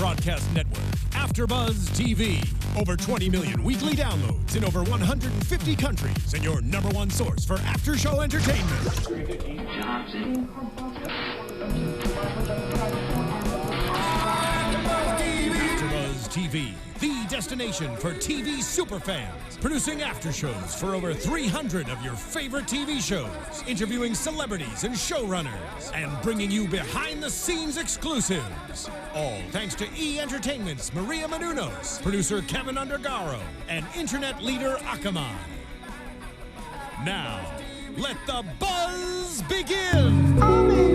broadcast network, AFTERBUZZ TV. Over 20 million weekly downloads in over 150 countries, and your #1 source for after-show entertainment. AFTERBUZZ TV, the destination for TV superfans. Producing aftershows for over 300 of your favorite TV shows, interviewing celebrities and showrunners, and bringing you behind-the-scenes exclusives. All thanks to E! Entertainment's Maria Menounos, producer Kevin Undergaro, and internet leader Akamai. Now, let the buzz begin!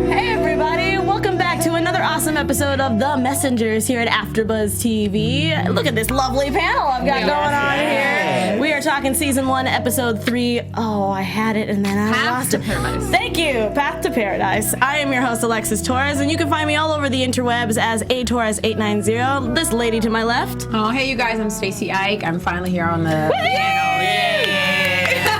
Hey everybody, welcome back to another awesome episode of The Messengers here at AFTERBUZZ TV. Look at this lovely panel I've got going on here. We are talking Season 1, Episode 3. Oh, I had it and then I lost it. Thank you, Path to Paradise. I am your host, Alexis Torres, and you can find me all over the interwebs as atorres890. This lady to my left. Oh, hey you guys, I'm Stacy Ike. I'm finally here on the panel.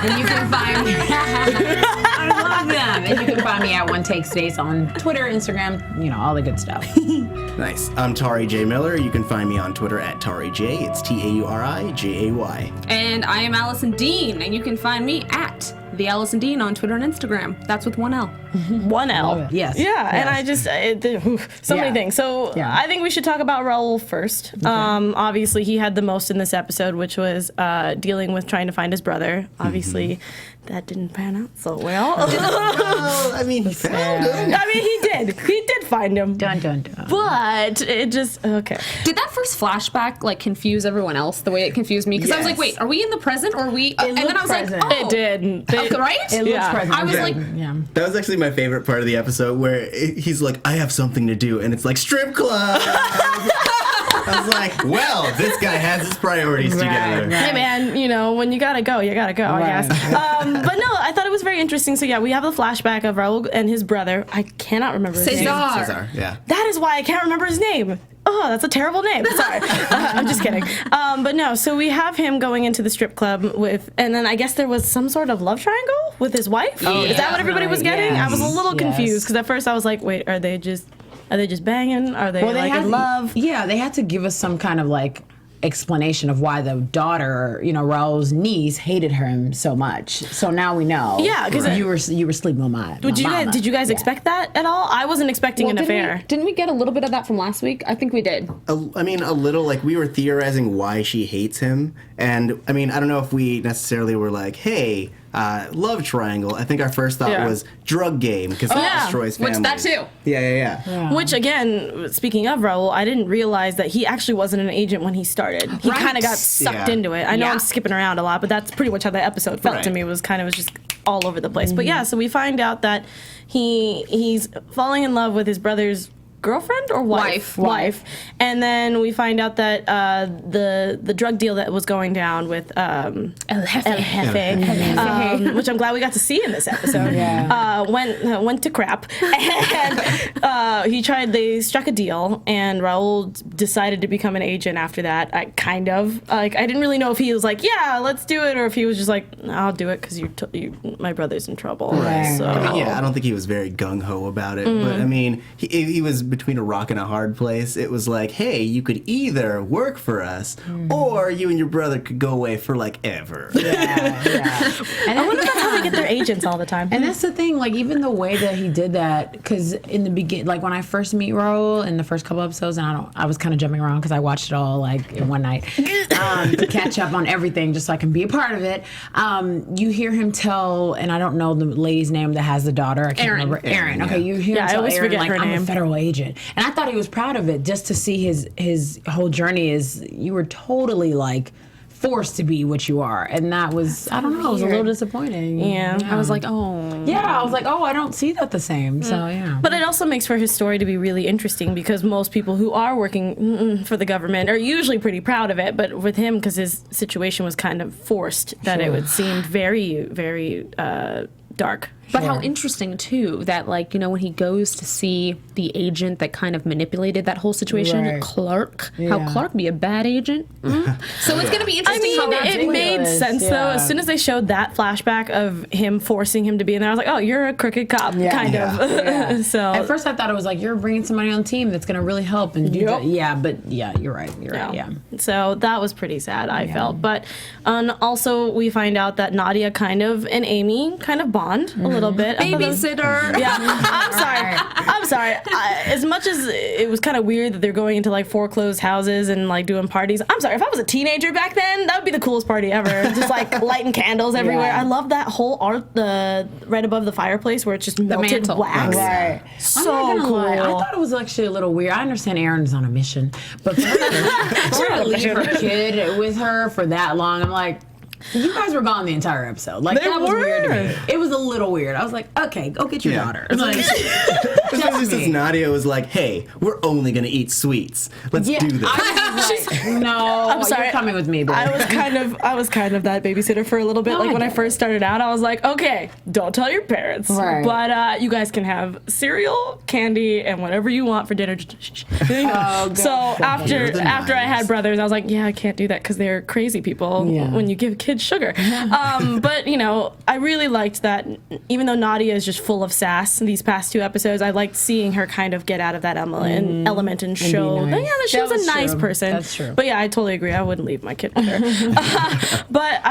And you can find me. I love them. And you can find me at One Take Stace on Twitter, Instagram, you know, all the good stuff. Nice. I'm Tauri Miller. You can find me on Twitter at TauriJ. It's TaurijAY. And I am Alison Dean, and you can find me at the Alison Dean on Twitter and Instagram. That's with 1 L. 1 L. Yes. Yeah, and I just, many things. So I think we should talk about Raul first. Okay. Obviously, he had the most in this episode, which was dealing with trying to find his brother. Obviously, that didn't pan out so well. I mean, he found him. I mean, he did. He did find him. Dun, dun, dun. But it just, okay. Did that first flashback, like, confuse everyone else the way it confused me? Because I was like, wait, are we in the present or are we... and then I was present. like, oh. It did. Right? It looks present. I was like... Yeah. That was actually my favorite part of the episode where he's like, I have something to do, and it's like, strip club! I was like, well, this guy has his priorities together. Right. Hey, man, you know, when you gotta go, I guess. But no, I thought it was very interesting. So, yeah, we have a flashback of Raul and his brother. I cannot remember his name. Cesar, yeah. That is why I can't remember his name. Oh, that's a terrible name. Sorry. I'm just kidding. But no, so we have him going into the strip club with, and then I guess there was some sort of love triangle with his wife? Oh, is that what everybody was getting? Yes. I was a little confused because at first I was like, wait, are they just banging? Are they in love? Yeah, they had to give us some kind of like explanation of why the daughter, you know, Raul's niece hated him so much. So now we know. Yeah, because you were sleeping with my mama. Did you guys expect that at all? I wasn't expecting an affair. Didn't we get a little bit of that from last week? I think we did. I mean, a little, like, we were theorizing why she hates him. And, I mean, I don't know if we necessarily were like, hey, love triangle. I think our first thought was drug game, because that destroys families. Which, that too. Yeah. Which, again, speaking of Raul, I didn't realize that he actually wasn't an agent when he started. He kind of got sucked into it. I know I'm skipping around a lot, but that's pretty much how the episode felt to me. It was just all over the place. But yeah, so we find out that he's falling in love with his brother's girlfriend or wife. And then we find out that the drug deal that was going down with El Jefe, which I'm glad we got to see in this episode, went to crap. And they struck a deal, and Raul decided to become an agent after that. I didn't really know if he was like, yeah, let's do it, or if he was just like, I'll do it because my brother's in trouble. Right. So. I mean, I don't think he was very gung-ho about it, but I mean, he was between a rock and a hard place. It was like, hey, you could either work for us, or you and your brother could go away for like ever. Yeah. And I wonder if that's how they get their agents all the time. And that's the thing, like, even the way that he did that, because in the beginning, like when I first meet Raul in the first couple episodes, and I was kind of jumping around because I watched it all like in one night to catch up on everything just so I can be a part of it. You hear him tell, and I don't know the lady's name that has the daughter. I can't remember. Erin. Okay, you hear him tell Erin, like, I'm a federal agent. And I thought he was proud of it, just to see his whole journey is you were totally like forced to be what you are, and that was I don't know, it was a little disappointing. Yeah. I was like, oh. Yeah, I was like, oh, I don't see that the same. So yeah. But it also makes for his story to be really interesting because most people who are working for the government are usually pretty proud of it. But with him, because his situation was kind of forced, that it would seem very, very dark. But how interesting, too, that, like, you know, when he goes to see the agent that kind of manipulated that whole situation, Clark, how Clark be a bad agent. So it's going to be interesting how that it made sense, though. As soon as they showed that flashback of him forcing him to be in there, I was like, oh, you're a crooked cop, kind of. So at first I thought it was like, you're bringing somebody on the team that's going to really help. And you're right. So that was pretty sad, I felt. But also, we find out that Nadia and Amy kind of bond a little bit. Babysitter. I'm sorry. As much as it was kind of weird that they're going into like foreclosed houses and like doing parties, I'm sorry, if I was a teenager back then, that would be the coolest party ever. Just like lighting candles everywhere. I love that whole art, right above the fireplace where it's just melted wax. Right. So cool. Lie. I thought it was actually a little weird. I understand Erin's on a mission, but for her to leave her kid with her for that long, I'm like, you guys were gone the entire episode. Like, that was weird to me. It was a little weird. I was like, okay, go get your daughter. Like, especially since Nadia was like, hey, we're only going to eat sweets. Let's do this. I'm sorry. You're coming with me, babe. I was kind of that babysitter for a little bit. Like when I first started out, I was like, okay, don't tell your parents. Right. But you guys can have cereal, candy, and whatever you want for dinner. So after I had brothers, I was like, yeah, I can't do that because they're crazy people when you give kids sugar. But, you know, I really liked that even though Nadia is just full of sass these past 2 episodes, I liked seeing her kind of get out of that element and show that she was a nice person. That's true. But yeah, I totally agree. I wouldn't leave my kid with her. But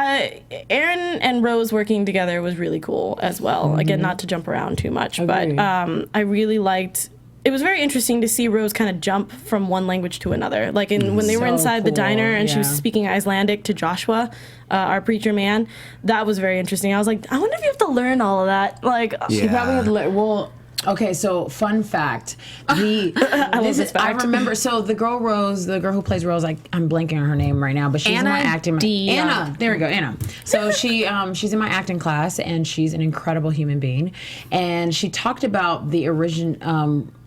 Erin and Rose working together was really cool as well. Again, not to jump around too much, but I really liked. It was very interesting to see Rose kind of jump from one language to another. Like when they were inside the diner and she was speaking Icelandic to Joshua, our preacher man. That was very interesting. I was like, I wonder if you have to learn all of that. Like, she probably had to learn. Well, okay, so fun fact. I remember, so the girl Rose, the girl who plays Rose, I'm blanking on her name right now, but she's in my acting. Anna. There we go, Anna. So she's in my acting class, and she's an incredible human being. And she talked about the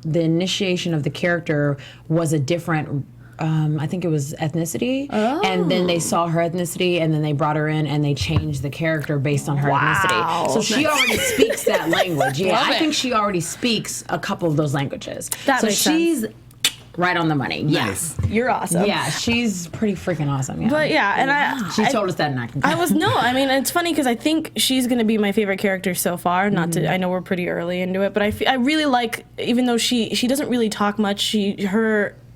initiation of the character was a different I think it was ethnicity. And then they saw her ethnicity, and then they brought her in, and they changed the character based on her ethnicity. So she already speaks that language. Yeah, I think she already speaks a couple of those languages. So she's right on the money. Nice. You're awesome. Yeah, she's pretty freaking awesome. Yeah. But yeah, she told us that in acting class. I mean, it's funny because I think she's going to be my favorite character so far. I know we're pretty early into it, but I really like, even though she doesn't really talk much,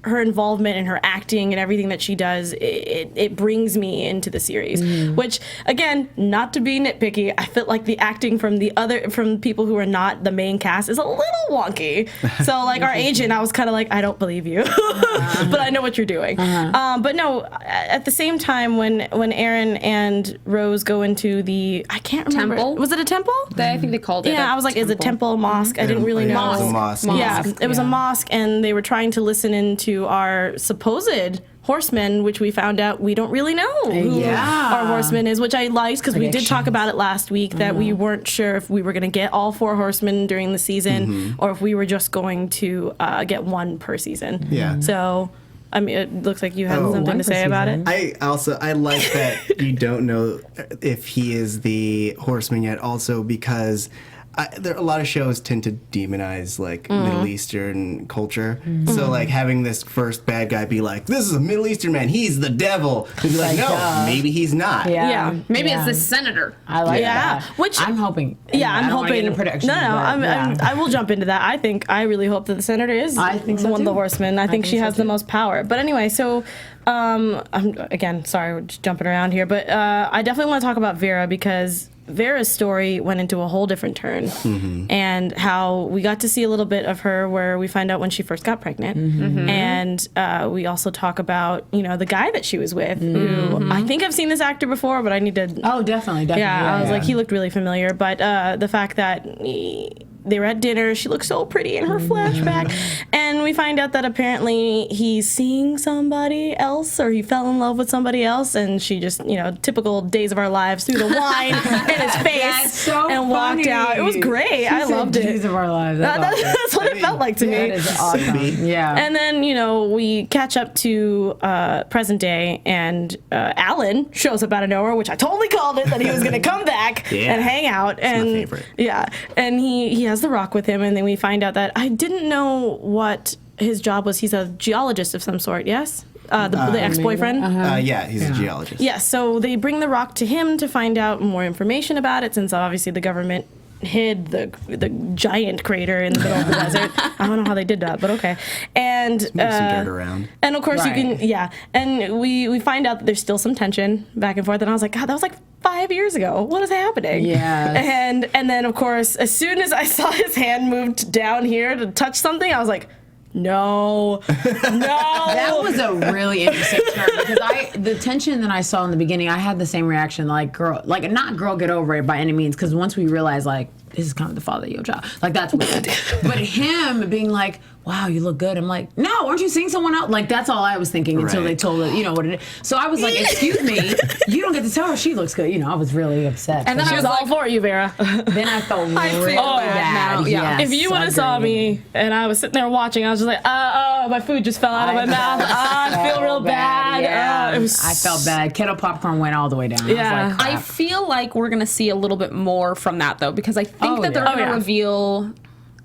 her involvement and her acting and everything that she does, it brings me into the series. Which, again, not to be nitpicky, I feel like the acting from people who are not the main cast is a little wonky. So, like, our agent, I was kind of like, I don't believe you, but I know what you're doing. But no, at the same time, when Erin and Rose go into the, I can't remember. Temple? Was it a temple? I think they called it. Yeah, I was like, is it temple, a mosque? I didn't really know. It was a mosque. Yeah, it was a mosque, and they were trying to listen into our supposed horseman, which we found out we don't really know who our horseman is, which I liked because we did talk about it last week that we weren't sure if we were going to get all 4 horsemen during the season or if we were just going to get 1 per season. Yeah. So, I mean, it looks like you have something to say about it. I like that you don't know if he is the horseman yet, also because a lot of shows tend to demonize like Middle Eastern culture. So like having this first bad guy be like, this is a Middle Eastern man, he's the devil. And be like, no, maybe he's not. Maybe it's the senator. I like that. Which I'm hoping. I'm hoping. No, I will jump into that. I really hope that the senator is one of the horsemen. I think she has the most power. But anyway, so I'm again sorry, we're just jumping around here, but I definitely want to talk about Vera because Vera's story went into a whole different turn, and how we got to see a little bit of her where we find out when she first got pregnant, and we also talk about the guy that she was with, who I think I've seen this actor before, but I need to. Oh, definitely. Yeah, I was like, he looked really familiar, but the fact that they were at dinner. She looked so pretty in her flashback. And we find out that apparently he's seeing somebody else, or he fell in love with somebody else, and she just, typical Days of Our Lives, threw the wine in his face and walked out. It was great. I loved it. Days of Our Lives. That's what it felt like to me. That is awesome. Yeah. And then, we catch up to present day, and Alan shows up out of nowhere, which I totally called it, that he was going to come back and hang out. And my favorite. Yeah. And he has the rock with him, and then we find out that I didn't know what his job was. He's a geologist of some sort, yes? The ex-boyfriend? Yeah, he's a geologist. Yeah, so they bring the rock to him to find out more information about it, since obviously the government hid the giant crater in the middle of the desert. I don't know how they did that, but okay. And maybe some dirt around. And of course you can, and we find out that there's still some tension back and forth, and I was like, God, that was like 5 years ago. What is happening? Yeah. And then of course, as soon as I saw his hand moved down here to touch something, I was like, no. That was a really interesting turn, because the tension that I saw in the beginning, I had the same reaction, not girl get over it by any means, because once we realized this is kind of the father of your child, that's weird. But him being like, wow, you look good. I'm like, no, aren't you seeing someone else? That's all I was thinking until they told her, what it is. So I was like, excuse me, you don't get to tell her she looks good. I was really upset. And then I was all for you, Vera. Then I felt really bad. Now. Yeah. If you would have saw me and I was sitting there watching, I was just like, my food just fell out of my mouth. I feel real bad. Yeah. I felt bad. Kettle popcorn went all the way down. Yeah. I feel like we're going to see a little bit more from that, though, because I think that they're going to reveal...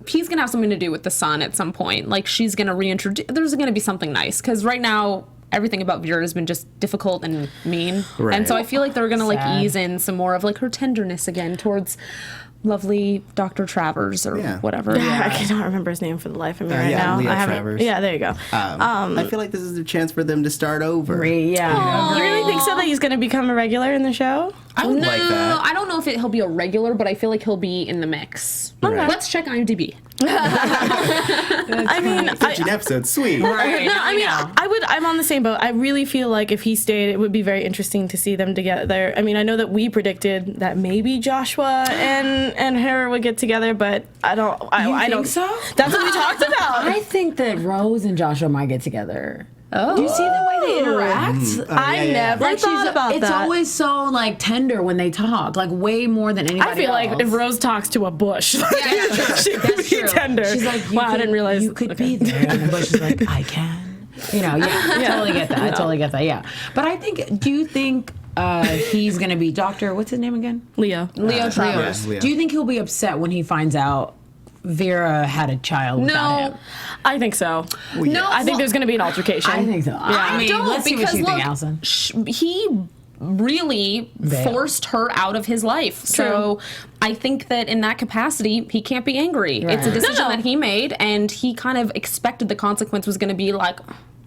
He's going to have something to do with the son at some point. She's going to reintroduce... There's going to be something nice. Because right now, everything about Vera has been just difficult and mean. Right. And so I feel like they're going to, ease in some more of, her tenderness again towards lovely Dr. Travers or whatever. Yeah. I cannot remember his name for the life of me right now. Leo Travers. Yeah, there you go. I feel like this is a chance for them to start over. Yeah. You really think so, that he's going to become a regular in the show? I would like that. I don't know if he'll be a regular, but I feel like he'll be in the mix. Right. Let's check IMDb. I mean, 15 episodes, sweet. Right. No, I mean, I'm on the same boat. I really feel like if he stayed, it would be very interesting to see them together. I mean, I know that we predicted that maybe Joshua and her would get together, but I don't. I don't think so? That's what we talked about. I think that Rose and Joshua might get together. Oh. Do you see the way they interact? I never thought about it's that. It's always so tender when they talk, way more than anybody else. I feel like if Rose talks to a bush, she would be tender. She's like, wow, I didn't realize you could be there, and the bush is like, I can. I totally get that. I totally get that. Yeah, but I think. Do you think he's gonna be Doctor? What's his name again? Leo Travers. Leo. Do you think he'll be upset when he finds out Vera had a child without him? I think so. I think there's going to be an altercation. I think so. I mean, let's see what you think, Alison. He really forced her out of his life. So I think that in that capacity, he can't be angry. Right. It's a decision that he made, and he kind of expected the consequence was going to be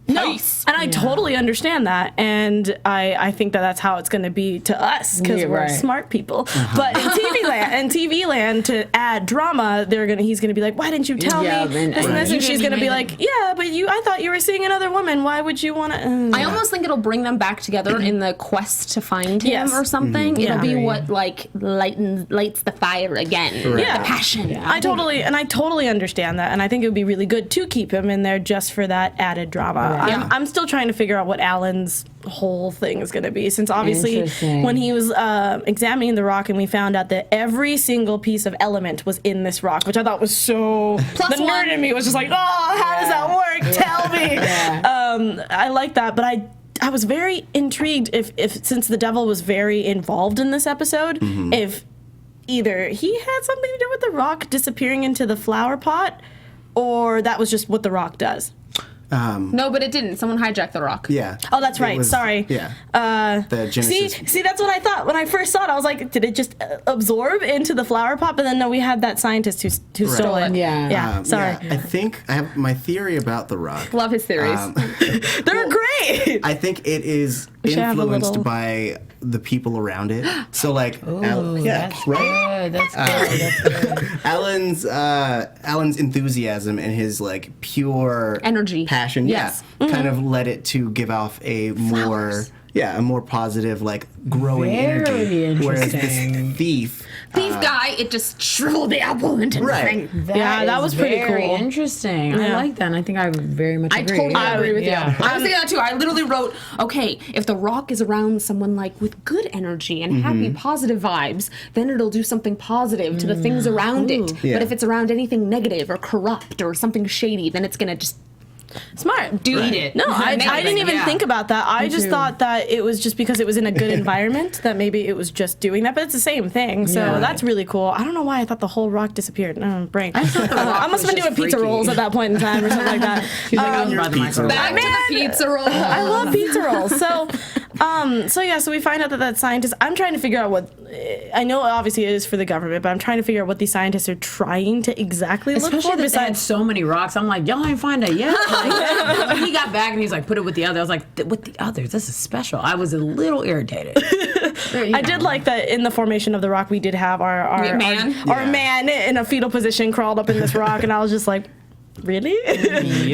nice. And I totally understand that, and I think that that's how it's going to be to us, because we're smart people. But in TV land, to add drama, he's going to be like, why didn't you tell me this? And she's going to be like, yeah, but I thought you were seeing another woman. Why would you want to? I almost think it'll bring them back together in the quest to find him or something. It'll be what lights the fire again. Right. Yeah, the passion. Yeah. I totally understand that, and I think it would be really good to keep him in there just for that added drama. Right. I'm still trying to figure out what Alan's whole thing is going to be, since obviously when he was examining the rock and we found out that every single piece of element was in this rock, which I thought was so... the nerd in me was just like, oh, how does that work? Tell me. I like that, but I was very intrigued if since the devil was very involved in this episode, if either he had something to do with the rock disappearing into the flower pot, or that was just what the rock does. No, but it didn't. Someone hijacked the rock. Yeah. Oh, that's right. Sorry. Yeah. The Genesis. See, that's what I thought when I first saw it. I was like, did it just absorb into the flower pot? But then no, we had that scientist who stole it. Yeah. Sorry. I think I have my theory about the rock. Love his theories. They're great. I think it is influenced by the people around it. So that's good. That's good. Alan's enthusiasm and his pure energy, passion, yes, kind of led it to give off a more a more positive, like, growing Very energy. Whereas interesting. this thief guy, it just shriveled the apple into nothing. That was pretty very cool. interesting. I like that, and I think I very much agree. I totally agree with you. Yeah. I was thinking that too. I literally wrote, okay, if the rock is around someone like with good energy and happy, positive vibes, then it'll do something positive to the things around it. Yeah. But if it's around anything negative or corrupt or something shady, then it's gonna just Smart. eat it. No, I didn't even think about that. I just thought that it was just because it was in a good environment that maybe it was just doing that, but it's the same thing. So that's really cool. I don't know why I thought the whole rock disappeared. Brain. I must have been doing pizza rolls at that point in time or something like that. She's like, I was about the microwave. Back to the pizza roll. I love pizza rolls. So we find out that scientist. I'm trying to figure out what. I know obviously it is for the government, but I'm trying to figure out what these scientists are trying to exactly look Especially for. that they had so many rocks. I'm like, y'all ain't find it yet. Like, when he got back and he's like, put it with the other. I was like, with the others, this is special. I was a little irritated. I did like that in the formation of the rock. We did have our man in a fetal position crawled up in this rock, and I was just like, really?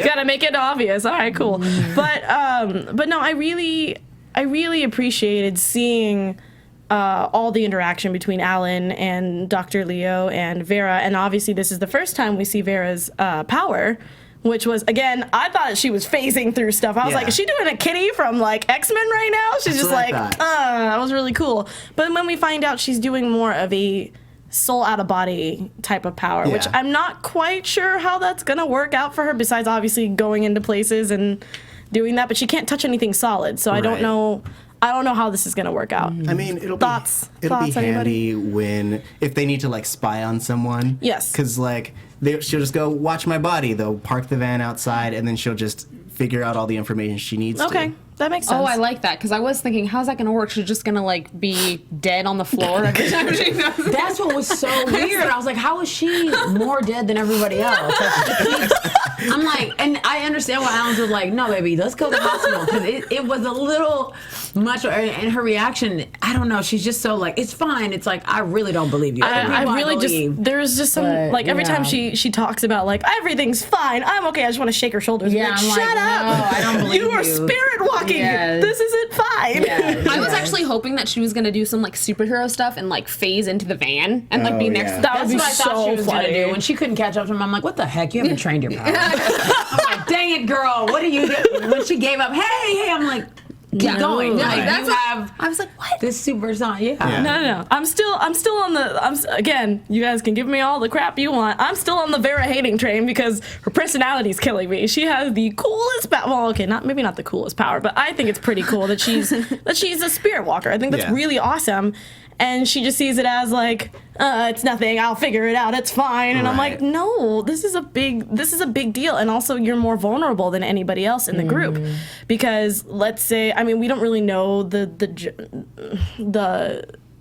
Gotta make it obvious. All right, cool. But no, I really appreciated seeing all the interaction between Alan and Dr. Leo and Vera, and obviously this is the first time we see Vera's power, which was, again, I thought she was phasing through stuff. I was like, is she doing a Kitty from, like, X-Men right now? She's just like, that was really cool. But when we find out she's doing more of a soul out of body type of power, which I'm not quite sure how that's gonna work out for her, besides obviously going into places and doing that, but she can't touch anything solid, so I don't know how this is going to work out. I mean, it'll Thoughts, be handy anybody? if they need to, like, spy on someone. Yes. Because, like, she'll just go, watch my body. They'll park the van outside, and then she'll just figure out all the information she needs to. Okay, that makes sense. Oh, I like that, because I was thinking, how's that going to work? She's just going to, like, be dead on the floor every time she does that. That's what was so weird. I was like, how is she more dead than everybody else? I'm like, and I understand why Alan's was like, no, baby, let's go to the hospital. Because it was a little much. And her reaction, I don't know. She's just so like, it's fine. It's like, I really don't believe you. I really just, there's just some, like, every time she talks about, like, everything's fine, I'm okay, I just want to shake her shoulders. Yeah, like, I'm shut like, up. no, I don't believe you are spirit walking. Yes. This isn't fine. Yes. I was actually hoping that she was going to do some, like, superhero stuff and, like, phase into the van and, like, be next to That would be what I thought so she was funny. gonna do. When she couldn't catch up to him, I'm like, what the heck? You haven't trained your power. I'm like, dang it, girl. What are you doing? When she gave up, hey, I'm like, keep going. Yeah, Like, that's you what, have I was like, what? this super song. Yeah. No. I'm still on the. Again, you guys can give me all the crap you want. I'm still on the Vera hating train because her personality's killing me. She has the coolest power. Well, okay, maybe not the coolest power, but I think it's pretty cool that she's a spirit walker. I think that's really awesome. And she just sees it as like, it's nothing. I'll figure it out. It's fine. And I'm like, no, this is a big deal. And also, you're more vulnerable than anybody else in the group, because let's say, I mean, we don't really know the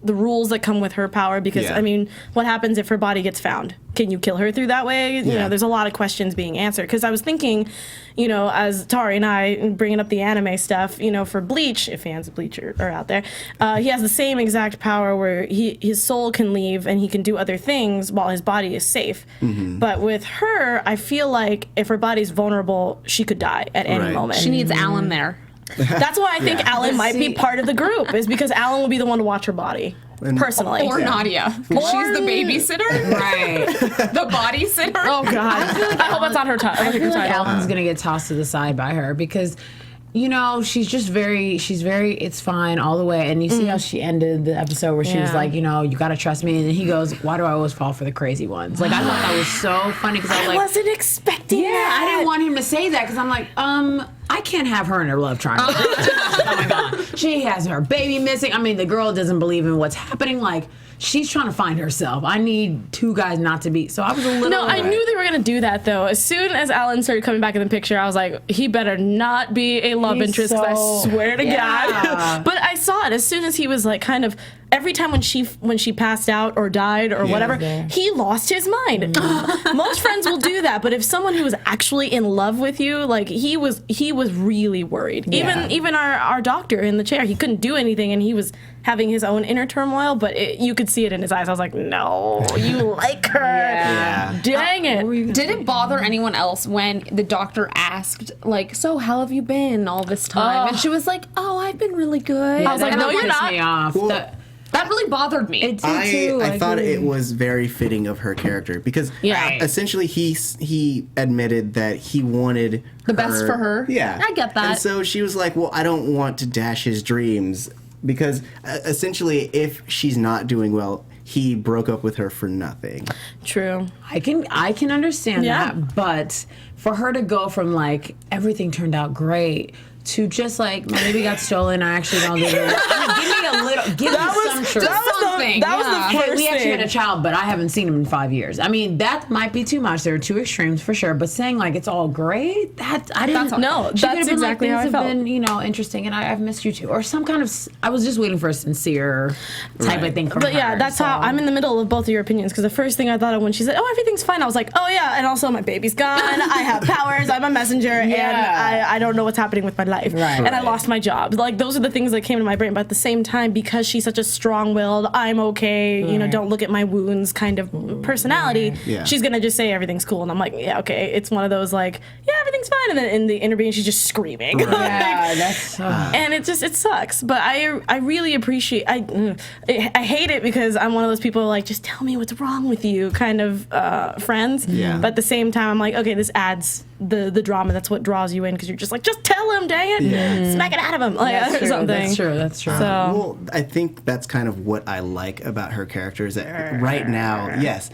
rules that come with her power, because I mean, what happens if her body gets found? Can you kill her through that way? You know, there's a lot of questions being answered. Because I was thinking, you know, as Tauri and I bringing up the anime stuff, you know, for Bleach, if fans of Bleach are out there, he has the same exact power where his soul can leave and he can do other things while his body is safe. But with her, I feel like if her body's vulnerable, she could die at any moment. She needs Alan there. That's why I think Alan might be part of the group, is because Alan will be the one to watch her body. Personally. Or Nadia. Because she's the babysitter. Right. The body sitter. Oh, God. I hope that's not her title. I feel like Alan's going to get tossed to the side by her because, you know, she's very, it's fine all the way. And you see how she ended the episode where she was like, you know, you got to trust me. And then he goes, why do I always fall for the crazy ones? Like, I thought that was so funny because I was like, wasn't expecting that. I didn't want him to say that because I'm like, I can't have her in her love triangle. Oh my God. She has her baby missing. I mean, the girl doesn't believe in what's happening. Like, she's trying to find herself. I need two guys not to be. So I was a little. No, I knew they were going to do that, though. As soon as Alan started coming back in the picture, I was like, he better not be a love interest, because I swear to God. But I saw it as soon as he was like kind of. Every time when she passed out or died or whatever, he lost his mind. Most friends will do that, but if someone who was actually in love with you, like he was really worried. Even our doctor in the chair. He couldn't do anything, and he was having his own inner turmoil, but you could see it in his eyes. I was like, no, you like her. Yeah. Dang it. Did it bother anyone else when the doctor asked, like, so how have you been all this time? And she was like, oh, I've been really good. I was like, no, you're not. Me off. Well, that really bothered me. It did too. I thought it was very fitting of her character because essentially he admitted that he wanted the best for her. Yeah. I get that. And so she was like, well, I don't want to dash his dreams because essentially if she's not doing well, he broke up with her for nothing. True. I can understand that, but for her to go from like everything turned out great to just like my baby got stolen, I actually don't give it. Give me a little, give me some truth. That was the first we actually thing. had a child, but I haven't seen him in 5 years. I mean, that might be too much. There are two extremes for sure. But saying like it's all great, I didn't. No, she could have that's been exactly like, how I things felt. have been, interesting, and I've missed you too, or some kind of. I was just waiting for a sincere type of thing from her. But yeah, that's how I'm in the middle of both of your opinions because the first thing I thought of when she said, "Oh, everything's fine," I was like, "Oh yeah," and also my baby's gone. I have powers. I'm a messenger, and I don't know what's happening with my life, and I lost my job. Like those are the things that came to my brain. But at the same time, because she's such a strong-willed, I'm okay, don't look at my wounds kind of personality, she's gonna just say everything's cool, and I'm like, yeah, okay. It's one of those like, yeah, everything's fine, and then in the interview she's just screaming. That's. And it sucks. But I really appreciate. I hate it because I'm one of those people like, just tell me what's wrong with you kind of friends. Yeah. But at the same time, I'm like, okay, this adds the drama. That's what draws you in because you're just like, just tell him, dang it, smack it out of him, like or something. That's true. So Well, I think that's kind of what I like about her character is that right now, yes,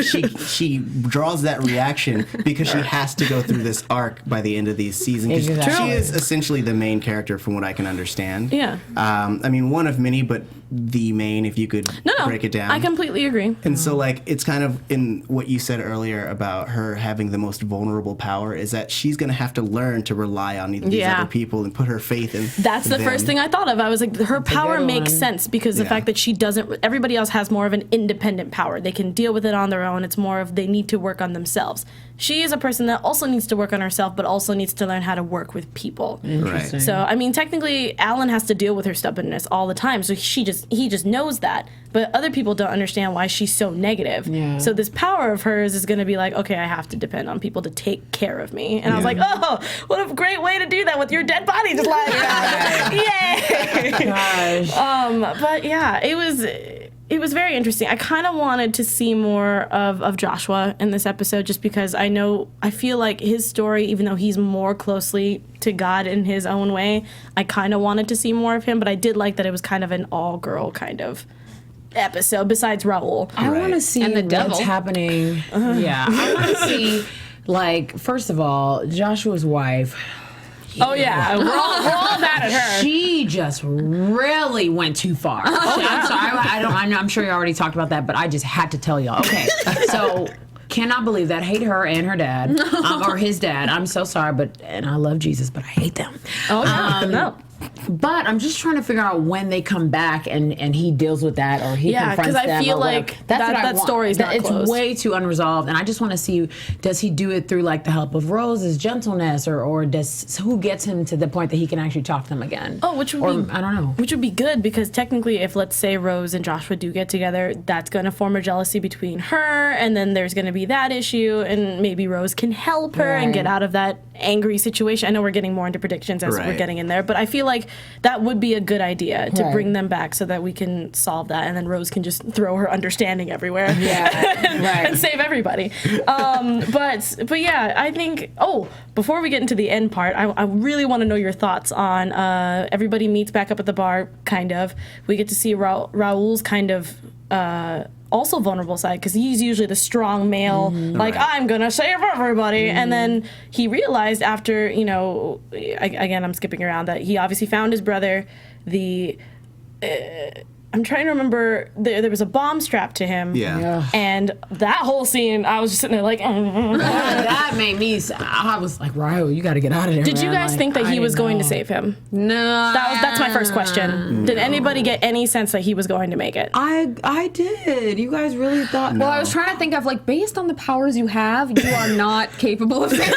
she draws that reaction because she has to go through this arc by the end of these seasons. 'Cause Exactly. She is essentially the main character from what I can understand. Yeah. I mean, one of many, but the main, if you could break it down. I completely agree. And so, like, it's kind of in what you said earlier about her having the most vulnerable power is that she's going to have to learn to rely on these other people and put her faith in That's the them. first thing I thought of. I was like, her power makes sense because the fact that she doesn't, everybody else has more of an independent power. They can deal with it on their own. It's more of they need to work on themselves. She is a person that also needs to work on herself, but also needs to learn how to work with people. Right. So, I mean, technically, Alan has to deal with her stubbornness all the time. So he just knows that. But other people don't understand why she's so negative. Yeah. So this power of hers is going to be like, okay, I have to depend on people to take care of me. And I was like, oh, what a great way to do that with your dead body just lying around. Yay! Gosh. But yeah, it was very interesting. I kind of wanted to see more of Joshua in this episode just because I feel like his story, even though he's more closely to God in his own way, I kind of wanted to see more of him, but I did like that it was kind of an all-girl kind of episode besides Raul. I want to see what's happening. Yeah, I want to see, like, first of all, Joshua's wife. Oh yeah, we're all mad at her. She just really went too far. I'm sorry. I'm sure you already talked about that, but I just had to tell y'all. Okay, so cannot believe that. Hate her and her dad, or his dad. I'm so sorry, and I love Jesus, but I hate them. Oh yeah, no. But I'm just trying to figure out when they come back and he deals with that or he confronts them. Yeah, because I feel like that story's not closed. It's way too unresolved, and I just want to see, does he do it through like the help of Rose's gentleness, or who gets him to the point that he can actually talk to them again? Oh, which would be, I don't know. Which would be good because technically, if let's say Rose and Joshua do get together, that's going to form a jealousy between her, and then there's going to be that issue, and maybe Rose can help her and get out of that angry situation. I know we're getting more into predictions as we're getting in there, but I feel like that would be a good idea to bring them back so that we can solve that, and then Rose can just throw her understanding everywhere and save everybody. But yeah, I think, before we get into the end part, I really want to know your thoughts on everybody meets back up at the bar, kind of. We get to see Raul's kind of also vulnerable side, because he's usually the strong male, I'm gonna save everybody, and then he realized after, again, I'm skipping around, that he obviously found his brother. I'm trying to remember, there was a bomb strapped to him. Yeah. And that whole scene, I was just sitting there like, that made me, I was like, Raul, you got to get out of there. Did you guys think that he was going to save him? No. That's my first question. Did anybody get any sense that he was going to make it? I did. You guys really thought? Well, I was trying to think of, like, based on the powers you have, you are not capable of saving him.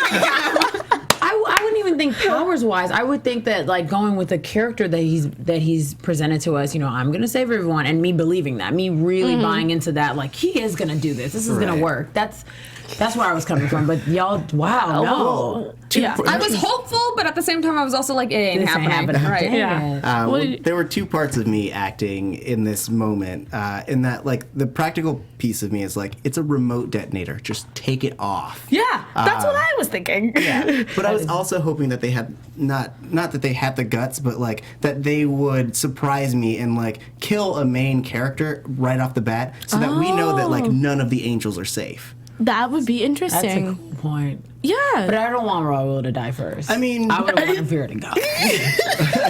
I wouldn't even even think powers wise. I would think that like going with the character that he's presented to us. You know, I'm gonna save everyone, and me believing that, me really buying into that. Like he is gonna do this. This is gonna work. That's where I was coming from. But y'all, wow, no. Yeah. I was hopeful, but at the same time, I was also like, it ain't happening. Right? Yeah. Well, there were two parts of me acting in this moment. In that, like, the practical piece of me is like, it's a remote detonator. Just take it off. Yeah, that's what I was thinking. Yeah. But I was also hoping that they had not that they had the guts, but like that they would surprise me and like kill a main character right off the bat, so that we know that like none of the angels are safe. That would be interesting. That's a cool point. Yeah. But I don't want Raul to die first. I mean, I would have wanted Vera to go.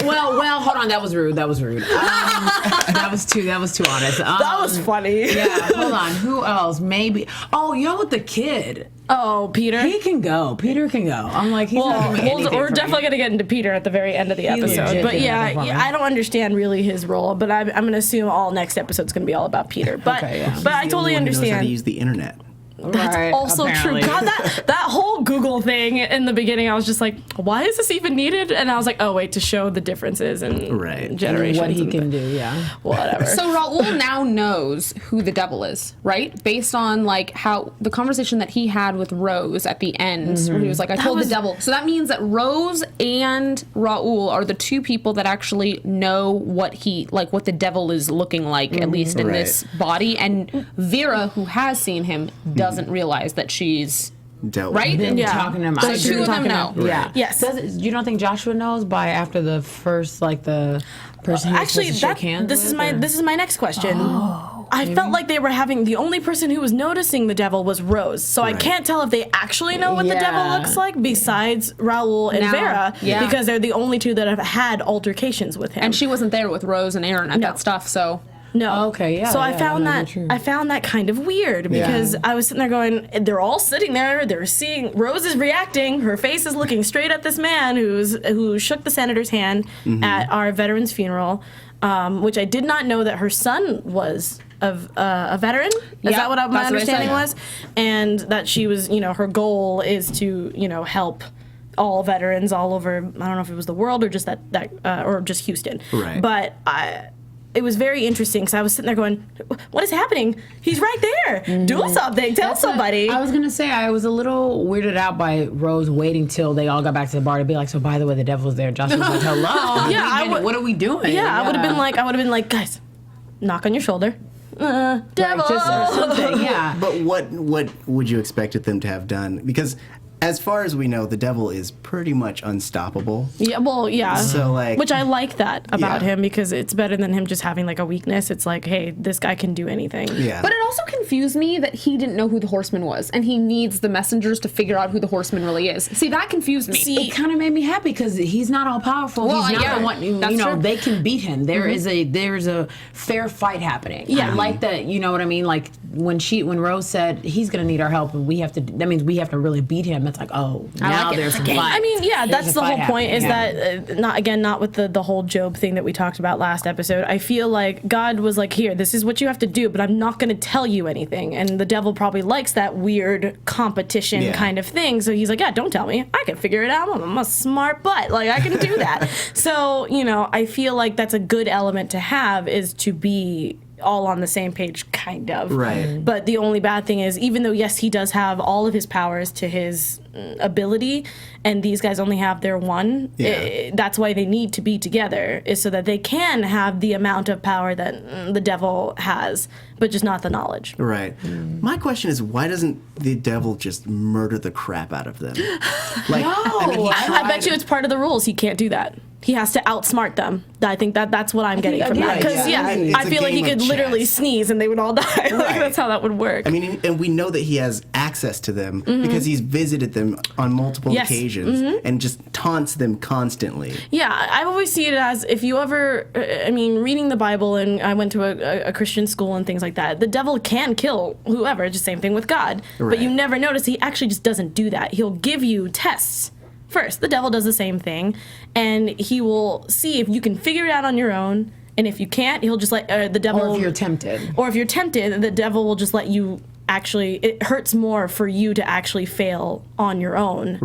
well, hold on. That was rude. That was too honest. That was funny. Yeah, hold on. Who else? Maybe. Oh, with the kid. Oh, Peter? He can go. Peter can go. I'm like, he's not doing anything we're for definitely me. going to get into Peter at the very end of the episode. legit But did yeah, nothing for me. I don't understand really his role, but I'm going to assume all next episode's going to be all about Peter. But, Okay, yeah. but I the totally only one who knows how to understand. use the internet. That's Right, also apparently. true. God, that whole Google thing in the beginning, I was just like, why is this even needed? And I was like, oh, wait, to show the differences in Right. generations. What he and can do, yeah. Whatever. So Raul now knows who the devil is, right? Based on like how the conversation that he had with Rose at the end, where he was like, I told the devil. So that means that Rose and Raul are the two people that actually know what the devil is looking like, at least in this body. And Vera, who has seen him, doesn't realize that she's Dealt right. Been Yeah. talking to him. So I two agree. of them know. Yeah. Yes. You don't think Joshua knows by after the first, like the person he was Actually, supposed to shake hands this is with, this is my next question. I felt like they were having the only person who was noticing the devil was Rose, so I Right. can't tell if they actually know what the devil Yeah. looks like besides Raul and Now, Vera, yeah. because they're the only two that have had altercations with him. And she wasn't there with Rose and Erin at that stuff, so. No. Okay, yeah, So I yeah, found that that might be true. I found that kind of weird because I was sitting there going, they're all sitting there, they're seeing Rose is reacting, her face is looking straight at this man who shook the senator's hand at our veteran's funeral, which I did not know that her son was a veteran. Is Yeah, that what my that's what I understanding said. was? And that she was, her goal is to, help all veterans all over. I don't know if it was the world or just that or just Houston. Right. But it was very interesting because I was sitting there going, what is happening? He's right there. Do something. Tell somebody. I was going to say, I was a little weirded out by Rose waiting till they all got back to the bar to be like, so by the way, the devil's there. Josh was like, hello. Yeah, what are we doing? I would have been like, guys, knock on your shoulder. Devil. Just or something, yeah. But what would you expected them to have done? Because as far as we know, the devil is pretty much unstoppable. Yeah, well, yeah. So, like- which I like that about Yeah. him because it's better than him just having like a weakness. It's like, hey, this guy can do anything. Yeah. But it also confused me that he didn't know who the horseman was, and he needs the messengers to figure out who the horseman really is. See, that confused me. It kind of made me happy because he's not all powerful. Well, he's not yeah, the one. that's true. They can beat him. There's a fair fight happening. Yeah. I like that. You know what I mean? Like when Rose said he's gonna need our help, and we have to. That means we have to really beat him. It's like, oh, now like it. there's some Okay. fight. I mean, yeah, There's that's a the whole fight point. Is happening, that not with the whole Job thing that we talked about last episode. I feel like God was like, here, this is what you have to do, but I'm not going to tell you anything. And the devil probably likes that weird competition Yeah. kind of thing. So he's like, yeah, don't tell me. I can figure it out. I'm a smart butt. Like I can do that. So I feel like that's a good element to have is to be all on the same page, kind of. Right. But the only bad thing is, even though, yes, he does have all of his powers to his ability, and these guys only have their one, that's why they need to be together, is so that they can have the amount of power that the devil has, but just not the knowledge. Right. My question is, why doesn't the devil just murder the crap out of them? Like, I bet you it's part of the rules. He can't do that. He has to outsmart them. I think that's what I'm getting from that. Because, It's I a feel like he game of could literally chess. sneeze and they would all die. Like, Right. that's how that would work. I mean, and we know that he has access to them because he's visited them on multiple Yes. occasions and just taunts them constantly. Yeah, I always see it as if you ever, reading the Bible, and I went to a Christian school and things like that, the devil can kill whoever, just same thing with God. But Right. you never notice he actually just doesn't do that. He'll give you tests. First, the devil does the same thing, and he will see if you can figure it out on your own, and if you can't, he'll just let the devil... Or if you're tempted. Or if you're tempted, the devil will just let you actually, it hurts more for you to actually fail on your own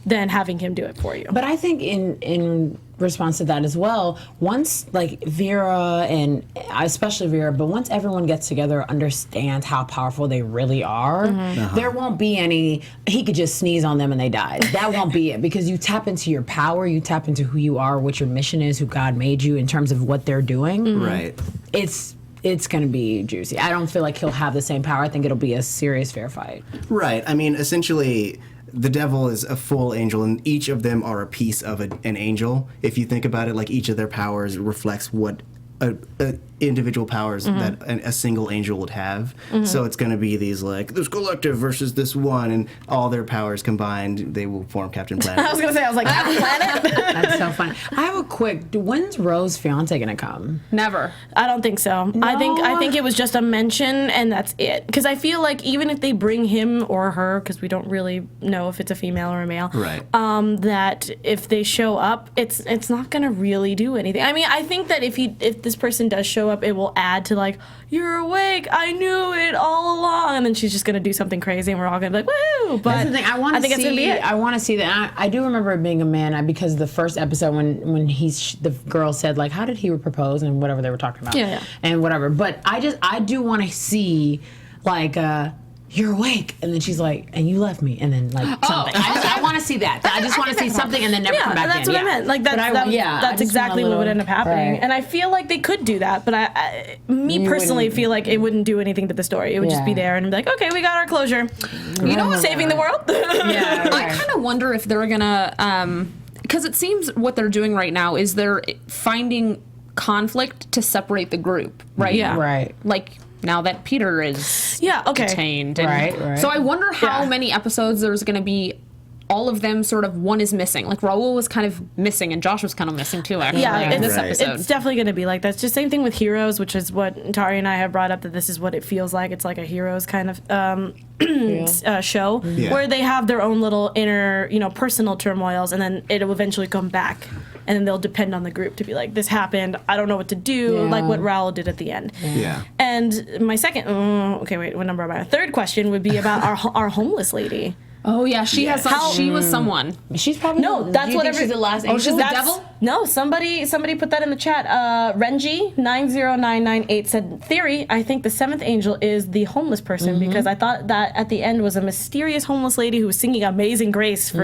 than having him do it for you. But I think in response to that as well, once like Vera and especially Vera, but once everyone gets together, understands how powerful they really are, there won't be any, he could just sneeze on them and they died. That won't be it, because you tap into your power, you tap into who you are, what your mission is, who God made you in terms of what they're doing. It's going to be juicy. I don't feel like he'll have the same power. I think it'll be a serious fair fight. Right. I mean, essentially, the devil is a full angel, and each of them are a piece of an angel. If you think about it, like each of their powers reflects what individual powers that a single angel would have. So it's going to be these like this collective versus this one, and all their powers combined, they will form Captain Planet. I was going to say, I was like, Captain Planet? That's so funny. I have a quick, when's Rose's fiance going to come? Never. I don't think so. No? I think it was just a mention and that's it. Because I feel like even if they bring him or her, because we don't really know if it's a female or a male, that if they show up, it's not going to really do anything. I mean, I think that if this person does show up, it will add to like, you're awake, I knew it all along, and then she's just gonna do something crazy, and we're all gonna be like, woo! But that's the thing. I think it's gonna be it. I want to see that. I do remember it being a man because the first episode when the girl said like, how did he propose and whatever they were talking about, and whatever. But I do want to see like. You're awake, and then she's like, and you left me, and then like something. I want to see that. I just want to see something, and then never come back that's in. What I meant. Like that's exactly what would end up happening. And I feel like they could do that, but I personally feel like it wouldn't do anything to the story. It would just be there and be like, okay, we got our closure. You know, saving the world. I kind of wonder if they're gonna, because it seems what they're doing right now is they're finding conflict to separate the group, right? Yeah, right. Like. Now that Peter is detained. And right. So I wonder how many episodes there's going to be, all of them sort of, one is missing. Like Raul was kind of missing and Josh was kind of missing too, actually. Yeah, in this episode. It's definitely going to be like that. It's just same thing with Heroes, which is what Tauri and I have brought up, that this is what it feels like. It's like a Heroes kind of show where they have their own little inner, personal turmoils, and then it'll eventually come back. And then they'll depend on the group to be like, this happened, I don't know what to do, like what Raul did at the end. Yeah. And my second, what number am I? Third question would be about our homeless lady. Oh yeah, she has. She was someone. She's probably that's what she's the last angel. Oh, she's the devil. No, somebody put that in the chat. Renji 90998 said, theory. I think the seventh angel is the homeless person because I thought that at the end was a mysterious homeless lady who was singing "Amazing Grace" for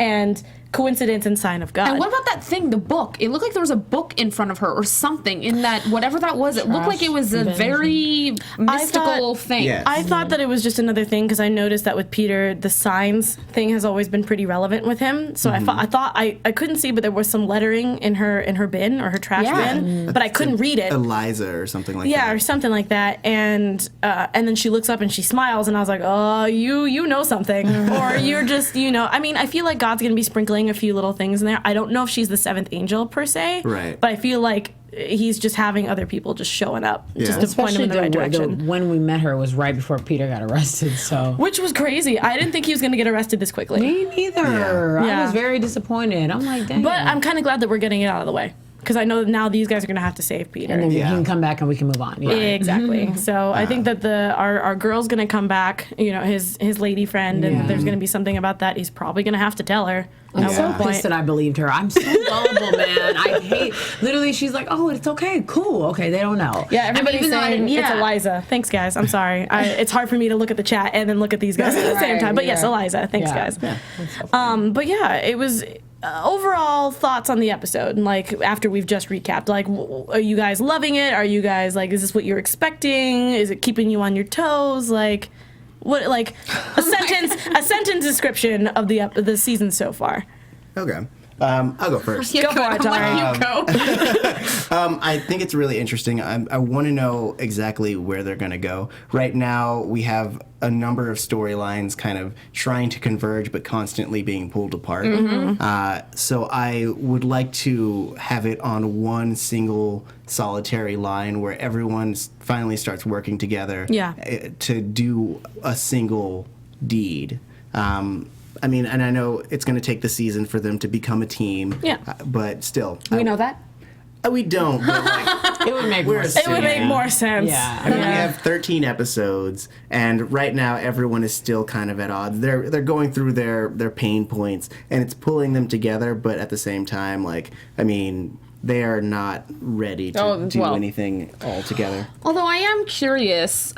and coincidence and sign of God. And what about that thing, the book? It looked like there was a book in front of her or something in that, whatever that was. It looked like it was a very mystical thing. Yes. I thought that it was just another thing because I noticed that with Peter, the signs thing has always been pretty relevant with him. So I thought I couldn't see, but there was some lettering in her bin or her trash bin, but I couldn't read it. Eliza or something like that. Yeah, or something like that. And then she looks up and she smiles, and I was like, oh, you know something, or you're just I mean, I feel like God's gonna be sprinkling a few little things in there. I don't know if she's the seventh angel per se, right? But I feel like he's just having other people just showing up just to point him in the right direction. When we met her was right before Peter got arrested, which was crazy. I didn't think he was going to get arrested this quickly. Me neither. I was very disappointed. I'm like, dang. But I'm kind of glad that we're getting it out of the way. Because I know that now these guys are going to have to save Peter. And then he can come back and we can move on. Yeah. Exactly. So I think that our girl's going to come back, his lady friend, and there's going to be something about that. He's probably going to have to tell her. I'm so pissed that I believed her. I'm so gullible, man. I hate, literally, she's like, oh, it's okay, cool. Okay, they don't know. Yeah, everybody's saying it's Eliza. Thanks, guys. I'm sorry. It's hard for me to look at the chat and then look at these guys at the same time. But yes, Eliza. Thanks, guys. Yeah. So but yeah, it was... overall thoughts on the episode, like after we've just recapped, like are you guys loving it? Are you guys like, is this what you're expecting? Is it keeping you on your toes? Like what, like a sentence description of the season so far. Okay. I'll go first. Go for it, Tauri. Go. I think it's really interesting. I want to know exactly where they're going to go. Right now, we have a number of storylines kind of trying to converge, but constantly being pulled apart. So I would like to have it on one single solitary line where everyone finally starts working together to do a single deed. I mean, and I know it's going to take the season for them to become a team. Yeah. But still. We know that? We don't. But like, It would make more sense. It would make more sense. Yeah. I mean, we have 13 episodes, and right now everyone is still kind of at odds. They're going through their pain points, and it's pulling them together. But at the same time, like, I mean, they are not ready to do anything all together. Although I am curious,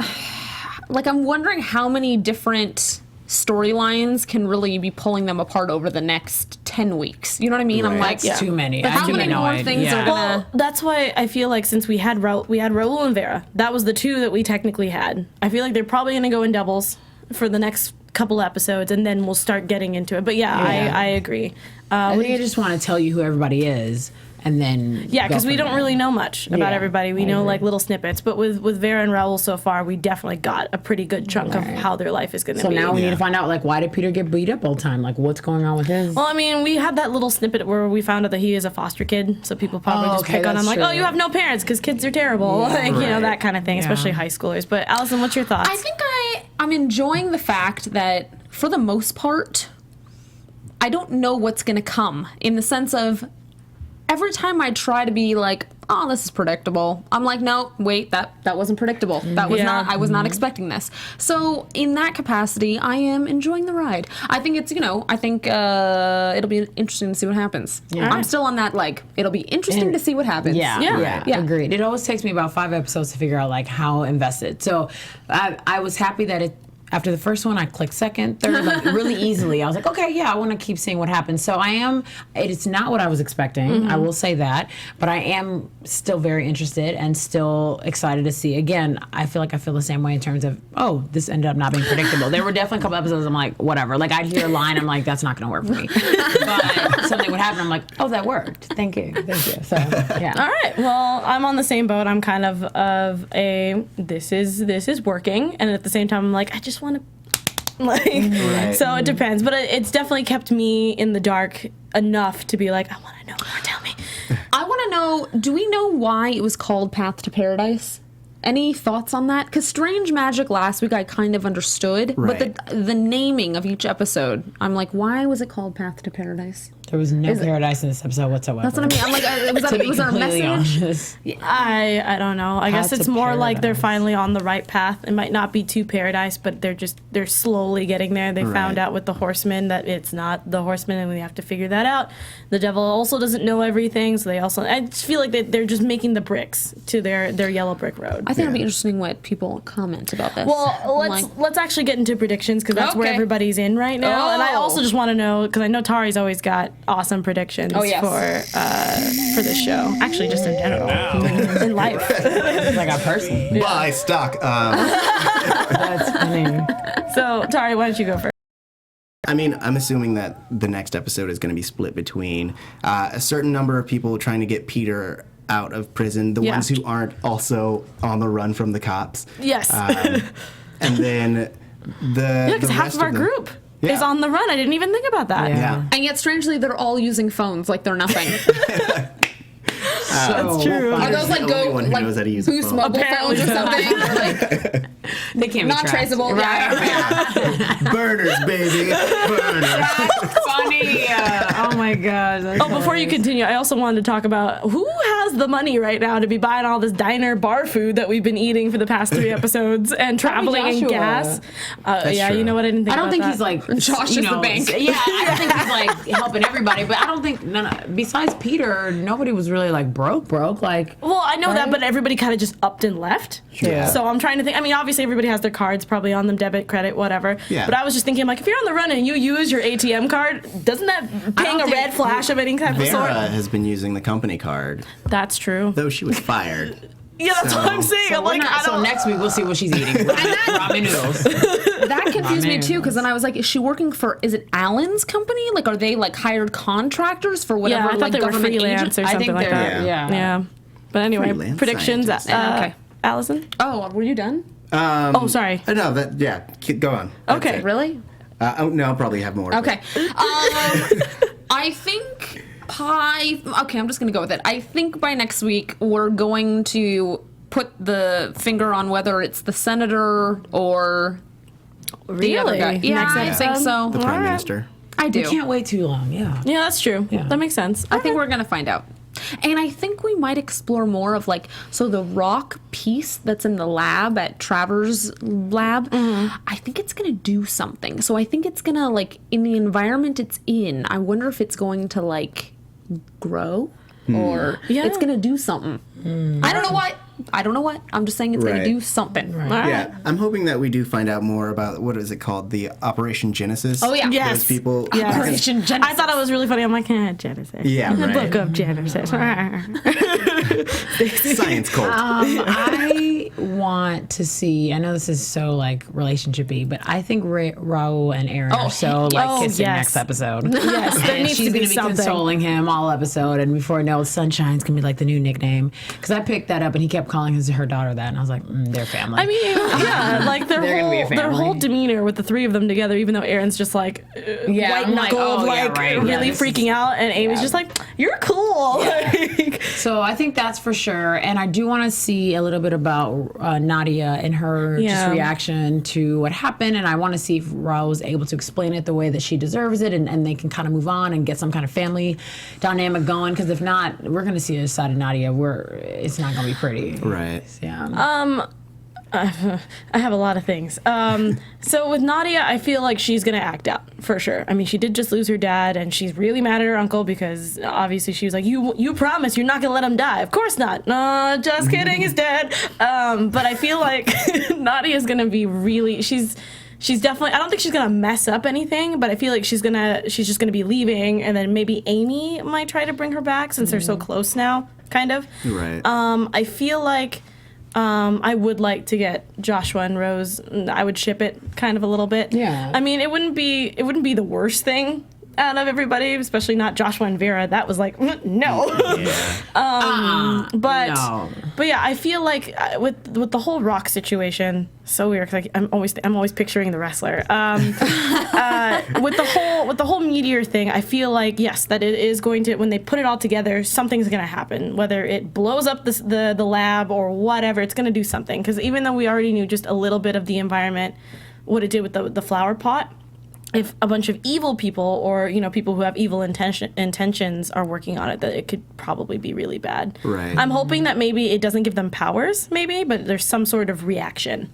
like, I'm wondering how many different storylines can really be pulling them apart over the next 10 weeks. You know what I mean? Right. I'm like, It's too many. But how many more things are gonna... Well, that's why I feel like since we had Raul and Vera, that was the two that we technically had. I feel like they're probably going to go in doubles for the next couple episodes, and then we'll start getting into it. But yeah. I agree. I think I just want to tell you who everybody is. And then because we don't really know much about everybody. We know like little snippets, but with Vera and Raul so far, we definitely got a pretty good chunk of how their life is going to be. So now we need to find out, like, why did Peter get beat up all the time? Like, what's going on with his? Well, I mean, we had that little snippet where we found out that he is a foster kid, so people probably just pick on him like, oh, you have no parents because kids are terrible, like you know, that kind of thing, especially high schoolers. But Allison, what's your thoughts? I think I'm enjoying the fact that for the most part, I don't know what's going to come, in the sense of every time I try to be like, oh, this is predictable, I'm like, no, wait, that wasn't predictable. That was not, I was not expecting this. So in that capacity, I am enjoying the ride. I think it's, I think it'll be interesting to see what happens. Yeah. I'm still on that, like, it'll be interesting to see what happens. Yeah, agreed. It always takes me about 5 episodes to figure out, like, how invested. So I was happy that after the first one, I clicked second, third, like, really easily. I was like, okay, I want to keep seeing what happens. So it's not what I was expecting, I will say that, but I am still very interested and still excited to see. Again, I feel the same way in terms of, this ended up not being predictable. There were definitely a couple episodes I'm like, whatever. Like, I'd hear a line, I'm like, that's not going to work for me. But something would happen, I'm like, oh, that worked. Thank you. So, yeah. All right. Well, I'm on the same boat. I'm kind of this is working, and at the same time, I'm like, I just want to, so it depends, but it's definitely kept me in the dark enough to be like, I want to know more, tell me. I want to know, do we know why it was called Path to Paradise? Any thoughts on that? Because Strange Magic last week I kind of understood, but the naming of each episode, I'm like, why was it called Path to Paradise? There was no paradise in this episode whatsoever. That's what I mean. I'm like, was there a message? I don't know. I guess it's more like they're finally on the right path. It might not be to paradise, but they're slowly getting there. They found out with the horsemen that it's not the horsemen, and we have to figure that out. The devil also doesn't know everything, so I just feel like they're just making the bricks to their yellow brick road. I think it'll be interesting what people comment about this. Well, let's actually get into predictions, because that's where everybody's in right now. And I also just want to know, because I know Tauri's always got awesome predictions for this show. Actually, just in general, in life. Like a person. Buy stock. That's funny. So, Tauri, why don't you go first? I mean, I'm assuming that the next episode is going to be split between a certain number of people trying to get Peter out of prison, the ones who aren't also on the run from the cops. Yes. And then because half of our group is on the run. I didn't even think about that. Yeah. And yet, strangely, they're all using phones like they're nothing. That's true. Are those like Boost mobile phones or something? Or like, they can't be not traceable. Right. Burners, baby. Burners. Funny. Oh my God. Before you continue, I also wanted to talk about who has the money right now to be buying all this diner bar food that we've been eating for the past 3 episodes and traveling in gas. True. You know what? I didn't think. I don't think that. He's like Josh is the bank. Yeah, I don't think he's like helping everybody. But I don't think besides Peter, nobody was really like broke. Like, well, I know that, but everybody kind of just upped and left. Yeah. So I'm trying to think. I mean, obviously everybody has their cards probably on them, debit, credit, whatever. Yeah. But I was just thinking, like, if you're on the run and you use your ATM card, doesn't that ping a red flash of any type of sort? Vera has been using the company card, That's true. though she was fired. Yeah, that's what I'm saying. I'm like, so next week we'll see what she's eating. Ramen noodles. That confused me too, because then I was like, is she working for? Is it Alan's company? Like, are they like hired contractors for whatever? Yeah, I thought like they were government freelance agent? or something like that. Yeah. But anyway, Freelance predictions. scientists. Okay. Allison. Oh, were you done? Sorry. No, go on. That's Okay. it. Really? No, I'll probably have more. Okay. I think I'm just going to go with it. I think by next week we're going to put the finger on whether it's the senator or the other guy. Yeah, I think so. The prime minister. I do. You can't wait too long. Yeah. Yeah, that's true. Yeah. That makes sense. I think we're going to find out. And I think we might explore more of like, so the rock piece that's in the lab at Travers' lab, I think it's going to do something. So I think it's going to, like, in the environment it's in, I wonder if it's going to, like, grow or it's going to do something. I don't know what. I'm just saying it's going to do something. Right. Yeah, I'm hoping that we do find out more about, what is it called? The Operation Genesis? Oh, yeah. Yes. Those people. Yes. Operation Genesis. I thought it was really funny. I'm like, Genesis. Yeah, The right. book of Genesis. Science cult. I want to see. I know this is so like relationship-y, but I think Raul and Erin are so like kissing next episode. Yes, there And needs she's to be gonna be something. consoling him all episode, and before I know it, Sunshine's gonna be like the new nickname. Because I picked that up, and he kept calling her daughter that, and I was like, they're family. I mean, yeah, like They're gonna be a their whole family. demeanor with the three of them together, even though Aaron's just like white I'm like, knuckled, oh, yeah, like right, really yeah, this freaking out, and Amy's just like, you're cool. Like, So I think that's for sure, and I do want to see a little bit about Nadia and her just reaction to what happened, and I want to see if Raul was able to explain it the way that she deserves it, and they can kind of move on and get some kind of family dynamic going. Because if not, we're going to see a side of Nadia where it's not going to be pretty. Right. Yeah. I have a lot of things. So with Nadia, I feel like she's gonna act out for sure. I mean, she did just lose her dad, and she's really mad at her uncle because obviously she was like, "You promised you're not gonna let him die." Of course not. No, just kidding. He's dead. But I feel like Nadia's gonna be really. She's definitely. I don't think she's gonna mess up anything, but I feel like she's just gonna be leaving, and then maybe Amy might try to bring her back since they're so close now, kind of. Right. I feel like. I would like to get Joshua and Rose. I would ship it kind of a little bit. Yeah. I mean, it wouldn't be the worst thing out of everybody, especially not Joshua and Vera. That was like no. But No. but yeah, I feel like with the whole rock situation, so weird. 'Cause like I'm always picturing the wrestler. With the whole meteor thing, I feel like yes, that it is going to, when they put it all together, something's going to happen. Whether it blows up the lab or whatever, it's going to do something. Because even though we already knew just a little bit of the environment, what it did with the flower pot. If a bunch of evil people or, people who have evil intentions are working on it, that it could probably be really bad. Right. I'm hoping that maybe it doesn't give them powers, but there's some sort of reaction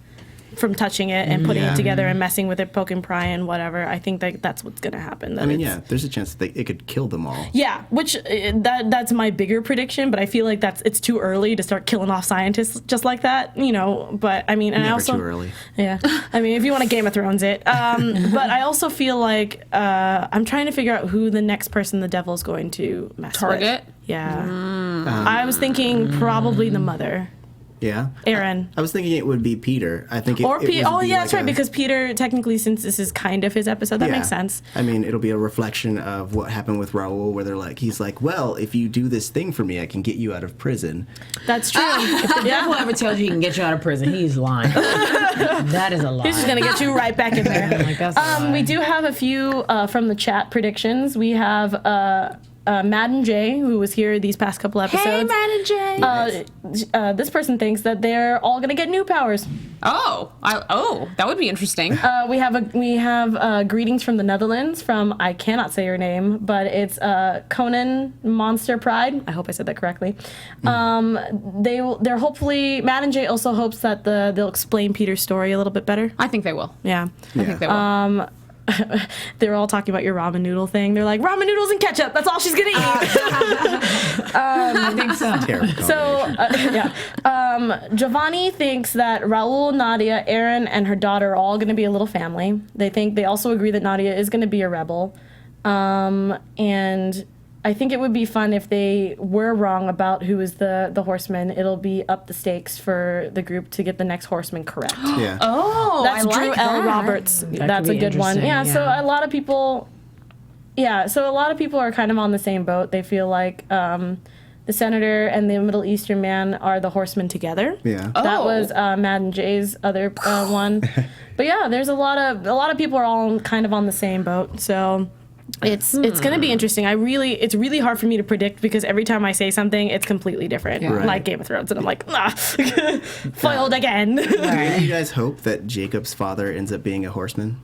from touching it and putting it together and messing with it, poking, prying, whatever. I think that's what's going to happen. I mean, yeah, there's a chance that it could kill them all. Yeah, which that's my bigger prediction, but I feel like it's too early to start killing off scientists just like that, But I mean, and Never I also too early. Yeah, I mean, if you want to Game of Thrones it, but I also feel like I'm trying to figure out who the next person the devil's going to mess Target? with. Yeah, I was thinking probably the mother. Yeah. Erin. I was thinking it would be Peter. I think Or Peter. Oh, yeah, like that's right. Because Peter, technically, since this is kind of his episode, that makes sense. I mean, it'll be a reflection of what happened with Raul, where he's like, well, if you do this thing for me, I can get you out of prison. That's true. If the devil ever tells you he can get you out of prison, he's lying. That is a lie. He's just going to get you right back in there. Like, that's a lie. We do have a few from the chat predictions. We have Madden J, who was here these past couple episodes. Hey, Madden J. This person thinks that they're all going to get new powers. That would be interesting. We have greetings from the Netherlands from, I cannot say your name, but it's Conan Monster Pride. I hope I said that correctly. They're hopefully, Matt and Jay also hopes that they'll explain Peter's story a little bit better. I think they will. Yeah. I think they will. They're all talking about your ramen noodle thing. They're like, ramen noodles and ketchup. That's all she's gonna eat. I think so. Terrible Giovanni thinks that Raul, Nadia, Erin, and her daughter are all gonna be a little family. They also agree that Nadia is gonna be a rebel. And I think it would be fun if they were wrong about who is the horseman. It'll be up the stakes for the group to get the next horseman correct. Yeah. That's I like Drew L. that. Roberts. That That's could a be good one. interesting, So yeah. a lot of people are kind of on the same boat. They feel like the senator and the Middle Eastern man are the horsemen together. Yeah. That was Matt and Jay's other one. But yeah, there's a lot of people are all kind of on the same boat. So it's going to be interesting. It's really hard for me to predict because every time I say something, it's completely different. Right. Like Game of Thrones, and I'm like, foiled again. Do you guys hope that Jacob's father ends up being a horseman?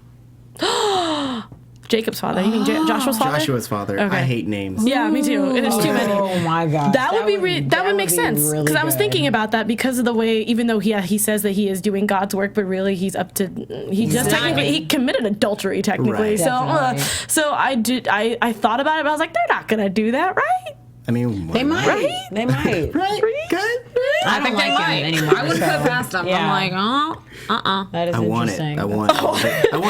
Jacob's father. You mean Joshua's father? Joshua's father. Okay. I hate names. Yeah, me too. There's too many. Oh my god. That would make sense really because I was good. thinking about that because of the way, even though he says that he is doing God's work, but really he committed adultery technically. Right. So I thought about it, but I was like, they're not gonna do that, right? I mean, They might. Right? They might. Right? Good. I don't like him anymore. I would put it past them. Yeah. I'm like, That is I want it. interesting. I want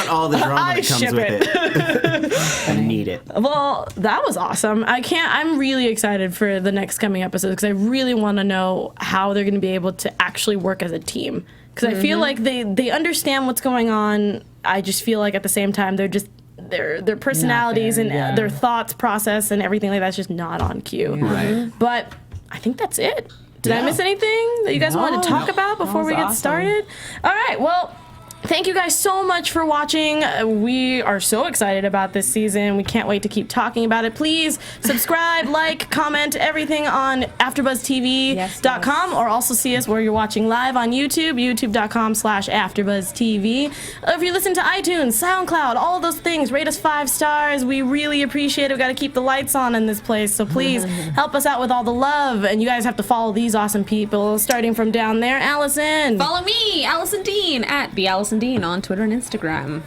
all the drama I that comes ship with it. I need it. Well, that was awesome. I'm really excited for the next coming episode because I really want to know how they're going to be able to actually work as a team. Because I feel like they understand what's going on. I just feel like at the same time they're just their personalities and their thoughts process and everything like that's just not on cue. Right. But I think that's it. Did I miss anything that you guys wanted to talk about before we get started? All right. Well, thank you guys so much for watching. We are so excited about this season. We can't wait to keep talking about it. Please subscribe, like, comment, everything on AfterBuzzTV.com or also see us where you're watching live on YouTube, youtube.com/AfterBuzzTV. If you listen to iTunes, SoundCloud, all of those things, rate us 5 stars. We really appreciate it. We've got to keep the lights on in this place, so please help us out with all the love. And you guys have to follow these awesome people, starting from down there. Allison. follow me, Alison Dean, at the Alison Dean on Twitter and Instagram.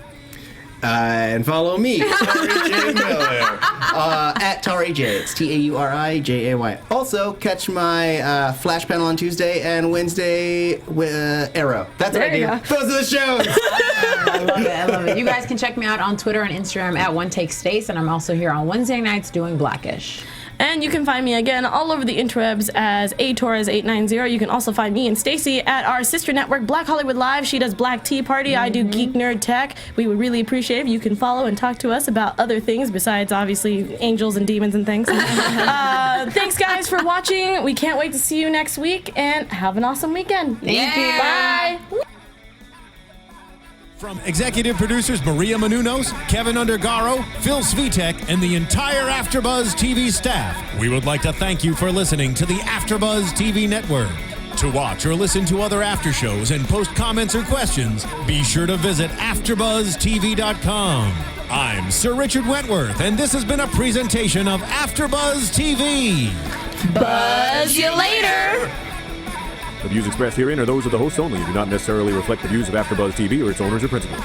And follow me, Tauri J. Miller, at Tauri J. It's TAURIJAY. Also, catch my Flash panel on Tuesday and Wednesday with Arrow. That's what I do. Those are the shows. I love it. You guys can check me out on Twitter and Instagram at OneTakeStace, and I'm also here on Wednesday nights doing Blackish. And you can find me again all over the interwebs as atorres890. You can also find me and Stacy at our sister network, Black Hollywood Live. She does Black Tea Party. I do Geek Nerd Tech. We would really appreciate it if you can follow and talk to us about other things besides, obviously, angels and demons and things. Thanks, guys, for watching. We can't wait to see you next week, and have an awesome weekend. Thank you. Bye. From executive producers Maria Menounos, Kevin Undergaro, Phil Svitek, and the entire AfterBuzz TV staff, we would like to thank you for listening to the AfterBuzz TV network. To watch or listen to other after shows and post comments or questions, be sure to visit AfterBuzzTV.com. I'm Sir Richard Wentworth, and this has been a presentation of AfterBuzz TV. Buzz you later. The views expressed herein are those of the hosts only and do not necessarily reflect the views of AfterBuzz TV or its owners or principals.